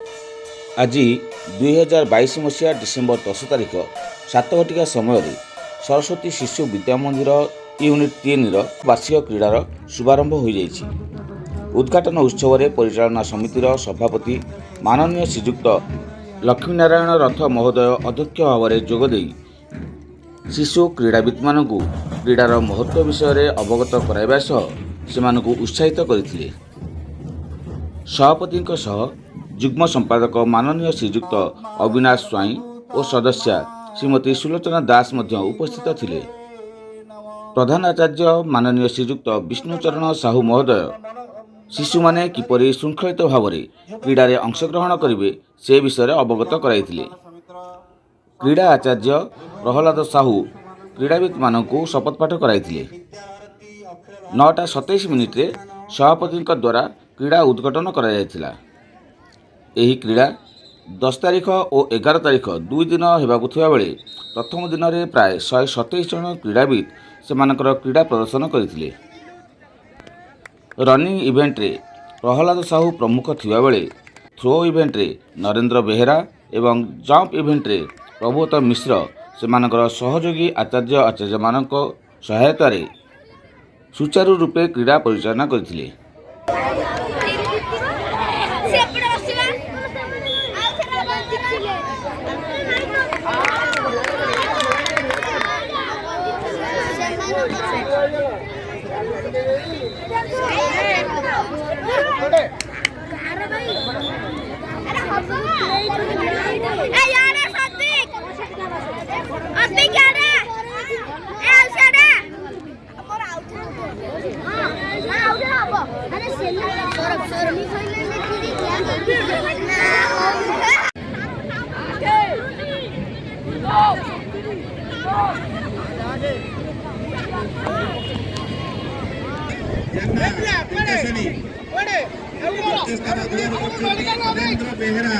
आज 2022 मसीहा डिसेम्बर 10 तारिख 7 घटिका समय सरस्वती शिशु विद्या मंदिर यूनिट 3 वार्षिक क्रीडार शुभारंभ हो जाइछि। उद्घाटन उत्सव में परिचालना समितिर सभापति माननीय श्रीजुक्त लक्ष्मीनारायण रथ महोदय अध्यक्ष भाव में जोगदे शिशु क्रीड़ाविद मान क्रीडार महत्व विषय अवगत कराइबा सह सेमानकु उत्साहित करथिले। सभापति जुग्म संपादक माननीय श्रीजुक्त अविनाश स्वाई और सदस्या श्रीमती सुलोचना दास मध्य उपस्थित थिले। प्रधान आचार्य माननीय श्रीजुक्त विष्णुचरण साहू महोदय शिशु माने किपरि श्रृंखलित भाव में क्रीडा रे अंशग्रहण करेंगे से विषय अवगत कराइथिले। क्रीडा आचार्य प्रहलाद साहू क्रीडाविद मानकु शपथपाठ कराइथिले। 9:27 रे सभापति द्वारा क्रीडा उद्घाटन करा जायथिला। एही क्रीडा 10 तारिख और 11 तारिख 2 दिन हेबाकु थिबा बेले प्रथम दिन में प्राय 127 जन क्रीडाविद सेमानकर क्रीडा प्रदर्शन करथिले। रनिंग इवेंट रे प्रहलाद साहू प्रमुख थिबा बेले थ्रो इवेंट रे नरेंद्र बेहेरा एवं जंप इवेंट रे प्रभुत मिश्र सेमानकर सहयोगी आचार्य मानक सहायता रे सुचारू रूपे क्रीडा परिचालना करथिले। बेहरा